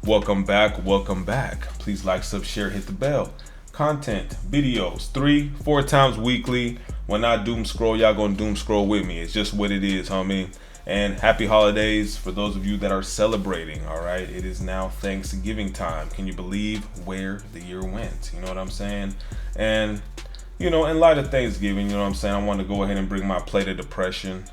Welcome back, welcome back. Please like, sub, share, hit the bell. Content, videos, 3-4 times weekly. When I doom scroll, y'all gonna doom scroll with me. It's just what it is, homie. And happy holidays for those of you that are celebrating, all right? It is now Thanksgiving time. Can you believe where the year went? You know what I'm saying? And, you know, in light of Thanksgiving, you know what I'm saying, I want to go ahead and bring my plate of depression,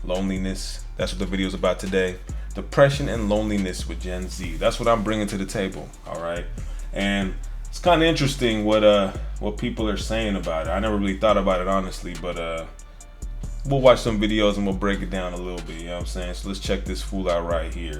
loneliness. That's what the video is about today. Depression and loneliness with Gen Z. That's what I'm bringing to the table, all right? And it's kind of interesting what people are saying about it. I never really thought about it, honestly, but we'll watch some videos and we'll break it down a little bit, you know what I'm saying? So let's check this fool out right here.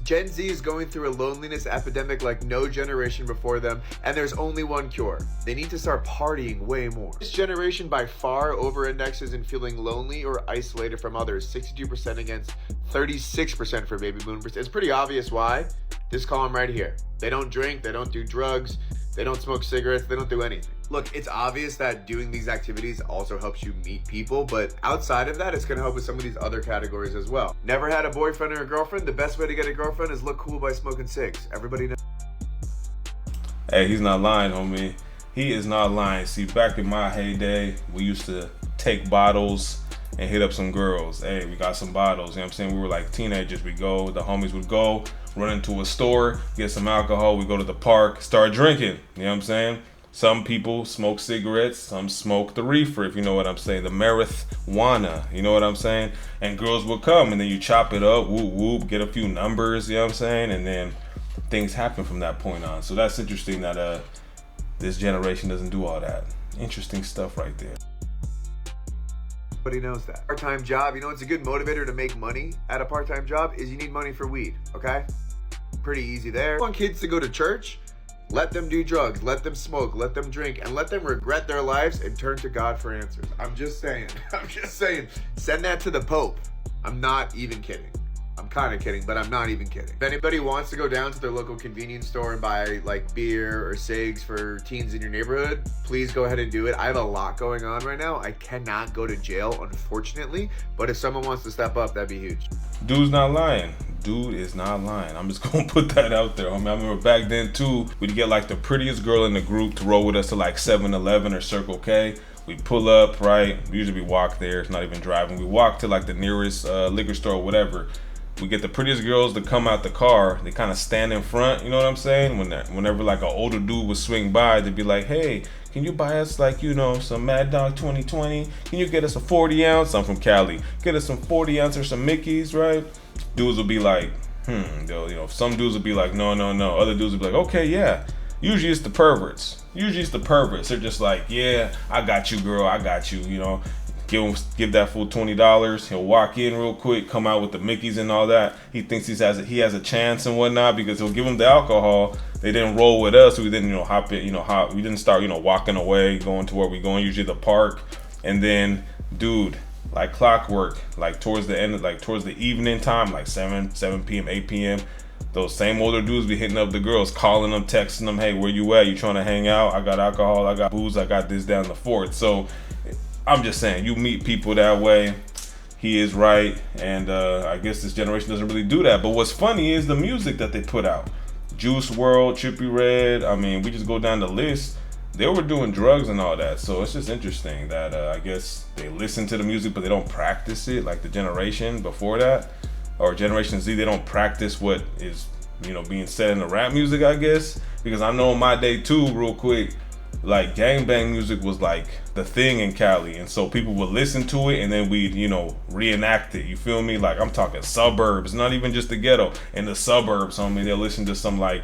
Gen Z is going through a loneliness epidemic like no generation before them, and there's only one cure. They need to start partying way more. This generation by far over-indexes in feeling lonely or isolated from others, 62% against 36% for baby boomers. It's pretty obvious why. This column right here. They don't drink, they don't do drugs, they don't smoke cigarettes, they don't do anything. Look, it's obvious that doing these activities also helps you meet people, but outside of that, it's gonna help with some of these other categories as well. Never had a boyfriend or a girlfriend? The best way to get a girlfriend is look cool by smoking cigs. Everybody knows. Hey, he's not lying, homie. He is not lying. See, back in my heyday, we used to take bottles and hit up some girls. Hey, we got some bottles, you know what I'm saying? We were like teenagers. We go, the homies would go, run into a store, get some alcohol, we go to the park, start drinking, you know what I'm saying? Some people smoke cigarettes, some smoke the reefer, if you know what I'm saying, the marijuana, you know what I'm saying? And girls will come, and then you chop it up, whoop whoop, get a few numbers, you know what I'm saying? And then things happen from that point on. So that's interesting that this generation doesn't do all that. Interesting stuff right there. Everybody knows that. Part-time job, you know what's a good motivator to make money at a part-time job is you need money for weed, okay? Pretty easy there. You want kids to go to church? Let them do drugs, let them smoke, let them drink, and let them regret their lives and turn to God for answers. I'm just saying. Send that to the Pope. I'm not even kidding. I'm kind of kidding, but I'm not even kidding. If anybody wants to go down to their local convenience store and buy like beer or cigs for teens in your neighborhood, please go ahead and do it. I have a lot going on right now. I cannot go to jail, unfortunately, but if someone wants to step up, that'd be huge. Dude's not lying. Dude is not lying. I'm just gonna put that out there. I mean, I remember back then too, we'd get like the prettiest girl in the group to roll with us to like 7-Eleven or Circle K. We pull up, right? Usually we walk there. It's not even driving. We walk to like the nearest liquor store or whatever. We get the prettiest girls to come out the car. They kind of stand in front, you know what I'm saying? Whenever like an older dude would swing by, they'd be like, hey, can you buy us like, you know, some Mad Dog 2020? Can you get us a 40 ounce? I'm from Cali. Get us some 40 ounce or some Mickeys, right? Dudes will be like, you know, some dudes will be like, no. Other dudes will be like, okay, yeah. Usually it's the perverts. They're just like, yeah, I got you, girl. I got you, you know. Give that fool $20. He'll walk in real quick, come out with the Mickeys and all that. He thinks he has a chance and whatnot because he'll give him the alcohol. They didn't roll with us. We didn't, we didn't start, walking away, going to where we going, usually the park. And then, dude, like clockwork, like towards the evening time, like 7 p.m., 8 p.m., those same older dudes be hitting up the girls, calling them, texting them, hey, where you at? You trying to hang out? I got alcohol, I got booze, I got this, down the fourth. So I'm just saying, you meet people that way. He is right, and I guess this generation doesn't really do that. But what's funny is the music that they put out. Juice WRLD, Trippie Redd, I mean, we just go down the list. They were doing drugs and all that, so it's just interesting that I guess they listen to the music, but they don't practice it like the generation before that. Or Generation Z, they don't practice what is, being said in the rap music, I guess. Because I know in my day too, real quick, like gangbang music was like the thing in Cali, and so people would listen to it and then we'd reenact it, you feel me? Like I'm talking suburbs, not even just the ghetto, in the suburbs, homie, they'll listen to some like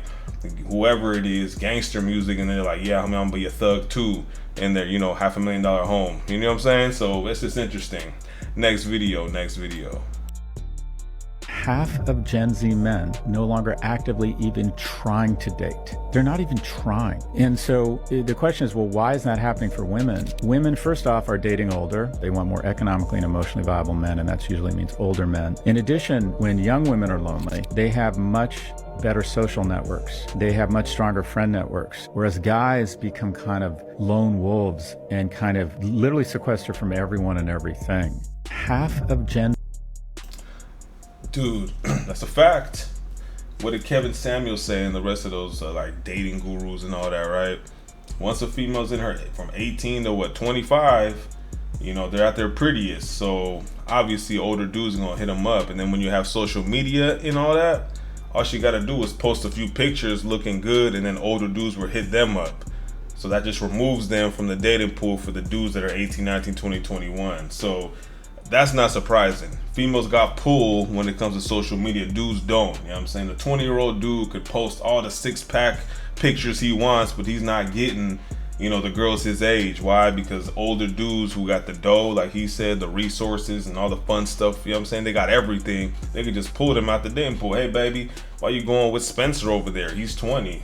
whoever it is, gangster music, and they're like, yeah, I'm gonna be a thug too in their $500,000 home, you know what I'm saying? So it's just interesting. Next video. Half of Gen Z men no longer actively even trying to date. They're not even trying. And so the question is, well, why is that happening for women? Women, first off, are dating older. They want more economically and emotionally viable men, and that usually means older men. In addition, when young women are lonely, they have much better social networks. They have much stronger friend networks, whereas guys become kind of lone wolves and kind of literally sequester from everyone and everything. Half of Gen Dude, that's a fact. what did Kevin Samuels say and the rest of those like dating gurus and all that, right? Once a female's in her from 18 to what, 25, you know, they're at their prettiest. So obviously older dudes are gonna hit them up. And then when you have social media and all that, all she gotta do is post a few pictures looking good, and then older dudes will hit them up. So that just removes them from the dating pool for the dudes that are 18, 19, 20, 21. So that's not surprising. Females got pull when it comes to social media. Dudes don't. You know what I'm saying? The 20-year-old dude could post all the six-pack pictures he wants, but he's not getting, you know, the girls his age. Why? Because older dudes who got the dough, like he said, the resources and all the fun stuff, you know what I'm saying? They got everything. They can just pull them out the dating pool. Hey, baby, why you going with Spencer over there? He's 20.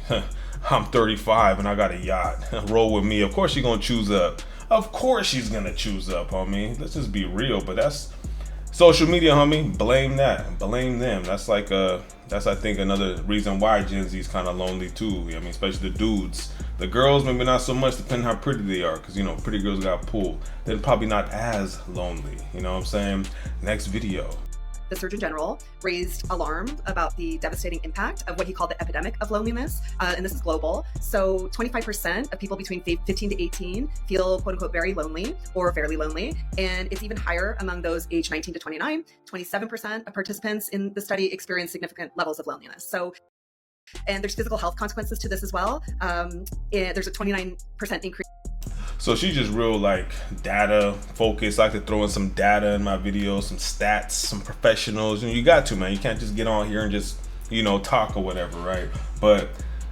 I'm 35 and I got a yacht. Roll with me. Of course you're going to choose up. Of course she's going to choose up, homie. Let's just be real. But that's social media, homie. Blame that. Blame them. That's like that's I think another reason why Gen Z is kind of lonely too. I mean, especially the dudes. The girls maybe not so much, depending how pretty they are, because you know pretty girls got pulled. They're probably not as lonely. You know what I'm saying? Next video. The Surgeon General raised alarm about the devastating impact of what he called the epidemic of loneliness, and this is global. So 25% of people between 15 to 18 feel quote unquote very lonely or fairly lonely, and it's even higher among those aged 19 to 29. 27% of participants in the study experience significant levels of loneliness. So, and there's physical health consequences to this as well. There's a 29% increase. So she's just real like data focused. I like to throw in some data in my videos, some stats, some professionals. You know, you got to, man. You can't just get on here and just, you know, talk or whatever, right? But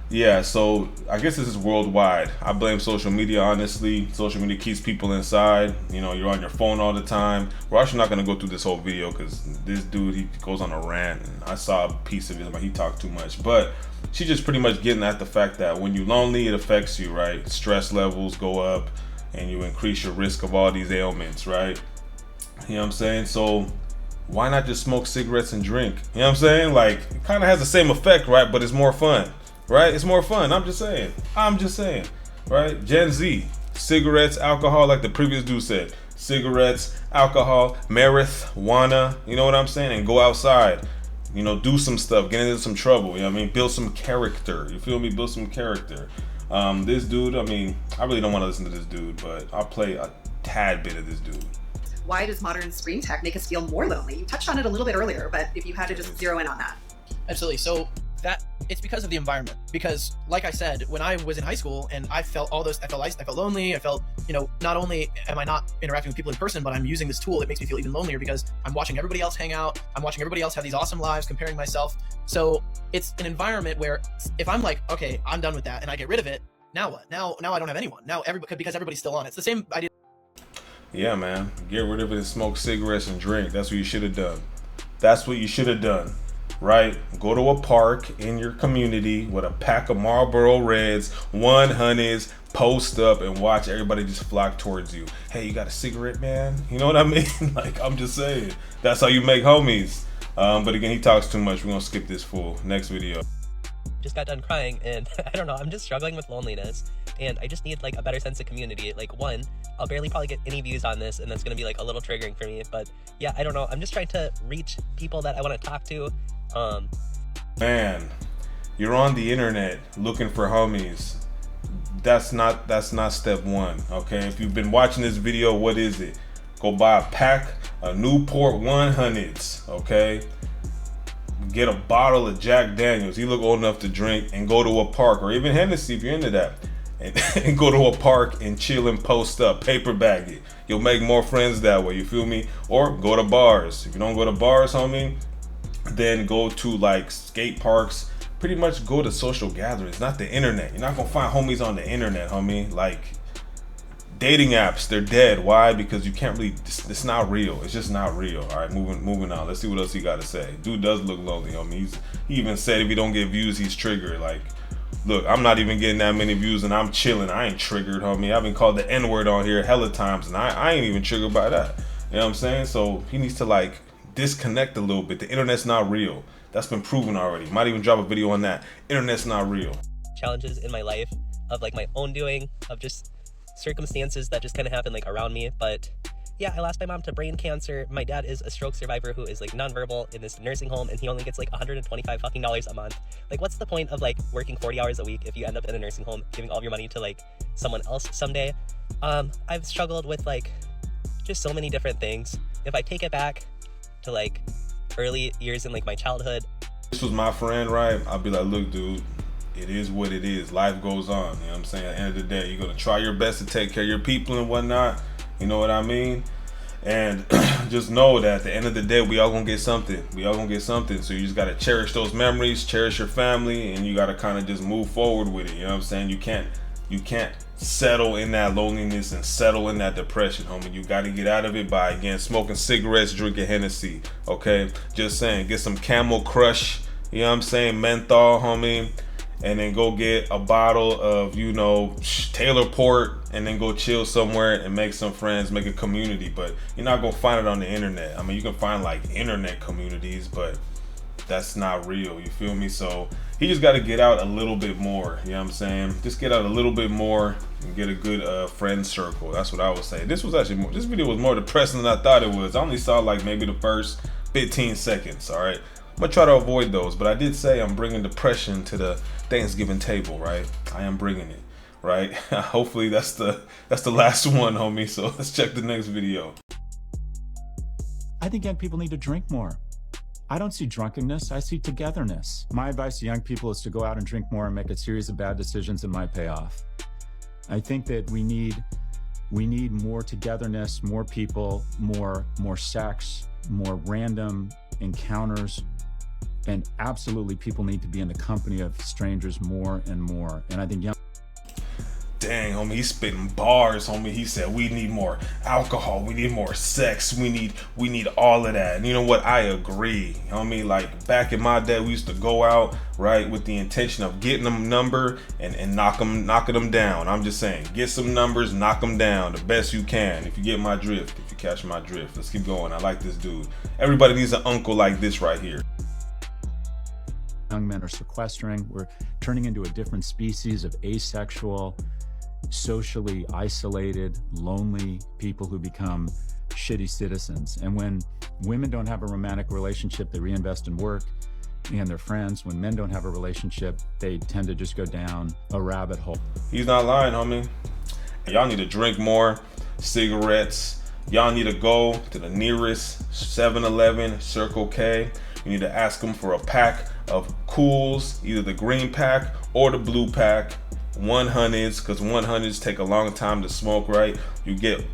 yeah, so I guess this is worldwide. I blame social media, honestly. Social media keeps people inside. You know, you're on your phone all the time. We're actually not going to go through this whole video because this dude, he goes on a rant. And I saw a piece of it, but he talked too much. But she's just pretty much getting at the fact that when you're lonely, it affects you, right? Stress levels go up and you increase your risk of all these ailments, right? You know what I'm saying? So why not just smoke cigarettes and drink? You know what I'm saying? Like, it kind of has the same effect, right? But it's more fun, right? It's more fun. I'm just saying, right? Gen Z, cigarettes, alcohol, like the previous dude said. Cigarettes, alcohol, marijuana, you know what I'm saying? And go outside. You know, do some stuff, get into some trouble, you know what I mean? Build some character, you feel me? Build some character. This dude, I mean, I really don't want to listen to this dude, but I'll play a tad bit of this dude. Why does modern screen tech make us feel more lonely? You touched on it a little bit earlier, but if you had to just zero in on that. Absolutely. So that it's because of the environment. Because like I said, when I was in high school and I felt all those, I felt lonely. I felt, you know, not only am I not interacting with people in person, but I'm using this tool that makes me feel even lonelier because I'm watching everybody else hang out. I'm watching everybody else have these awesome lives, comparing myself. So it's an environment where if I'm like, okay, I'm done with that and I get rid of it, now what? Now I don't have anyone. Now because everybody's still on it. It's the same idea. Yeah, man. Get rid of it and smoke cigarettes and drink. That's what you should have done. That's what you should have done. Right? Go to a park in your community with a pack of Marlboro Reds, 100s, post up and watch everybody just flock towards you. Hey, you got a cigarette, man? You know what I mean? Like, I'm just saying. That's how you make homies. But again, he talks too much. We're going to skip this full. Next video. Just got done crying and I don't know, I'm just struggling with loneliness and I just need like a better sense of community. Like one, I'll barely probably get any views on this and that's gonna be like a little triggering for me, but yeah, I don't know, I'm just trying to reach people that I want to talk to. Man, you're on the internet looking for homies. That's not step one, okay? If you've been watching this video, what is it? Go buy a pack of Newport 100s, okay? Get a bottle of Jack Daniels, you look old enough to drink, and go to a park, or even Hennessy if you're into that, and go to a park and chill and post up, paper bag it. You'll make more friends that way, you feel me? Or go to bars. If you don't go to bars, homie, then go to like skate parks. Pretty much go to social gatherings, not the internet. You're not gonna find homies on the internet, homie. Like, dating apps, they're dead. Why? Because you can't really, it's not real. It's just not real. All right, moving on. Let's see what else he got to say. Dude does look lonely. I mean, he even said if he don't get views, he's triggered. Like, look, I'm not even getting that many views and I'm chilling. I ain't triggered, homie. I've been called the N-word on here hella times and I ain't even triggered by that. You know what I'm saying? So he needs to like disconnect a little bit. The internet's not real. That's been proven already. Might even drop a video on that. Internet's not real. Challenges in my life of like my own doing, of just circumstances that just kind of happen like around me, but yeah, I lost my mom to brain cancer. My dad is a stroke survivor who is like nonverbal in this nursing home, and he only gets like $125 fucking a month. Like, what's the point of like working 40 hours a week if you end up in a nursing home, giving all of your money to like someone else someday? I've struggled with like just so many different things. If I take it back to like early years in like my childhood, this was my friend, right? I'll be like, look, dude, it is what it is. Life goes on. You know what I'm saying? At the end of the day, you're gonna try your best to take care of your people and whatnot. You know what I mean? And just know that at the end of the day, we all gonna get something. We all gonna get something. So you just gotta cherish those memories, cherish your family, and you gotta kind of just move forward with it. You know what I'm saying? You can't settle in that loneliness and settle in that depression, homie. You gotta get out of it by, again, smoking cigarettes, drinking Hennessy. Okay? Just saying, get some Camel Crush, you know what I'm saying, menthol, homie, and then go get a bottle of, you know, Taylor Port, and then go chill somewhere and make some friends, make a community. But you're not gonna find it on the internet. I mean, you can find like internet communities, but that's not real, you feel me? So he just got to get out a little bit more, you know what I'm saying? Just get out a little bit more and get a good friend circle. That's what I would say. This was actually more, this video was more depressing than I thought it was. I only saw like maybe the first 15 seconds. All right, I'm gonna try to avoid those, but I did say I'm bringing depression to the Thanksgiving table, right? I am bringing it, right? Hopefully that's the last one, homie. So let's check the next video. I think young people need to drink more. I don't see drunkenness, I see togetherness. My advice to young people is to go out and drink more and make a series of bad decisions that might pay off. I think that we need more togetherness, more people, more sex, more random encounters, and absolutely people need to be in the company of strangers more and more. And I think young Dang, homie, he's spitting bars, homie. He said we need more alcohol, we need more sex, we need all of that. And you know what? I agree, homie. Like back in my day, we used to go out, right, with the intention of getting them number and knocking them down. I'm just saying, get some numbers, knock them down the best you can. If you get my drift, if you catch my drift. Let's keep going. I like this dude. Everybody needs an uncle like this right here. Young men are sequestering. We're turning into a different species of asexual, socially isolated, lonely people who become shitty citizens. And when women don't have a romantic relationship, they reinvest in work and their friends. When men don't have a relationship, they tend to just go down a rabbit hole. He's not lying, homie. Y'all need to drink more cigarettes. Y'all need to go to the nearest 7-Eleven, Circle K. You need to ask them for a pack of Cools, either the green pack or the blue pack. 100s, because 100s take a long time to smoke, right? You get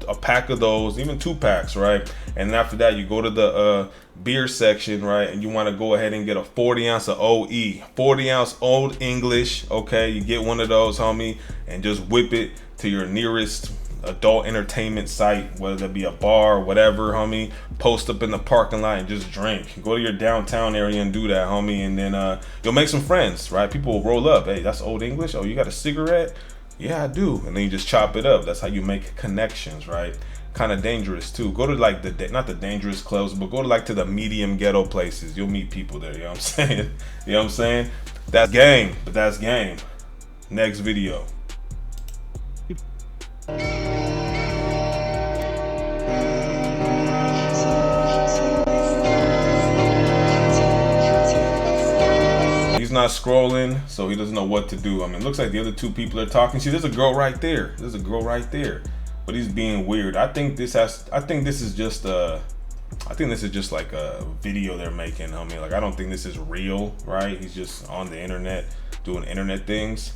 a pack of those, even 2 packs, right? And after that, you go to the beer section, right? And you want to go ahead and get a 40 ounce of OE, 40 ounce Old English, okay? You get one of those, homie, and just whip it to your nearest adult entertainment site, whether that be a bar, whatever, homie. Post up in the parking lot and just drink. Go to your downtown area and do that, homie, and then you'll make some friends, right? People will roll up. Hey, that's Old English. Oh, you got a cigarette? Yeah, I do. And then you just chop it up. That's how you make connections, right? Kind of dangerous too. Go to like not the dangerous clubs, but go to like to the medium ghetto places. You'll meet people there. You know what I'm saying? You know what I'm saying? That's game, but that's game. Next video. He's not scrolling, so he doesn't know what to do. I mean, it looks like the other 2 people are talking. See, there's a girl right there. There's a girl right there. But he's being weird. I think this is just like a video they're making, homie. Like, I don't think this is real, right? He's just on the internet doing internet things.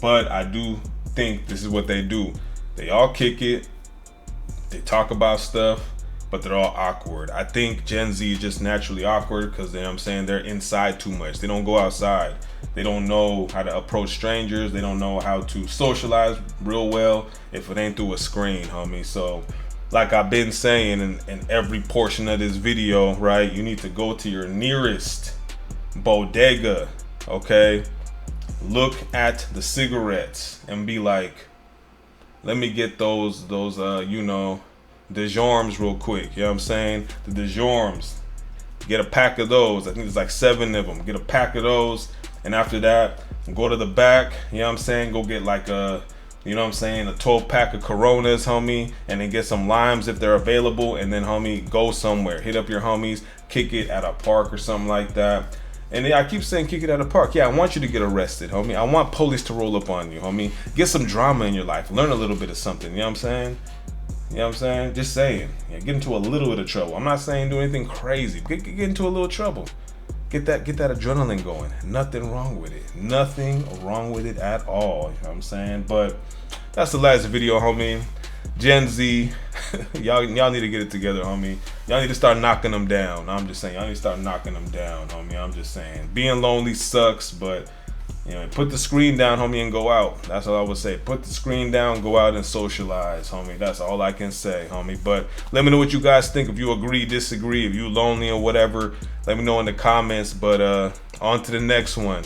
But I do think this is what they do. They all kick it. They talk about stuff, but they're all awkward. I think Gen Z is just naturally awkward because, you know what I'm saying, they're inside too much. They don't go outside. They don't know how to approach strangers. They don't know how to socialize real well if it ain't through a screen, homie. So, like I've been saying in every portion of this video, right, you need to go to your nearest bodega, okay? Look at the cigarettes and be like, let me get those you know, DeJorms real quick. You know what I'm saying? The DeJorms. Get a pack of those. I think there's like 7 of them. Get a pack of those. And after that, go to the back. You know what I'm saying? Go get like you know what I'm saying, a 12 pack of Coronas, homie, and then get some limes if they're available, and then, homie, go somewhere. Hit up your homies, kick it at a park or something like that. And I keep saying kick it at a park. Yeah, I want you to get arrested, homie. I want police to roll up on you, homie. Get some drama in your life. Learn a little bit of something, you know what I'm saying? You know what I'm saying? Just saying. Yeah, get into a little bit of trouble. I'm not saying do anything crazy. Get into a little trouble. Get that adrenaline going. Nothing wrong with it. Nothing wrong with it at all. You know what I'm saying? But that's the last video, homie. Gen Z, y'all need to get it together, homie. Y'all need to start knocking them down. I'm just saying, y'all need to start knocking them down, homie. I'm just saying, being lonely sucks, but you know, put the screen down, homie, and go out. That's all I would say. Put the screen down, go out and socialize, homie. That's all I can say, homie. But let me know what you guys think. If you agree, disagree, if you lonely or whatever, let me know in the comments. But on to the next one.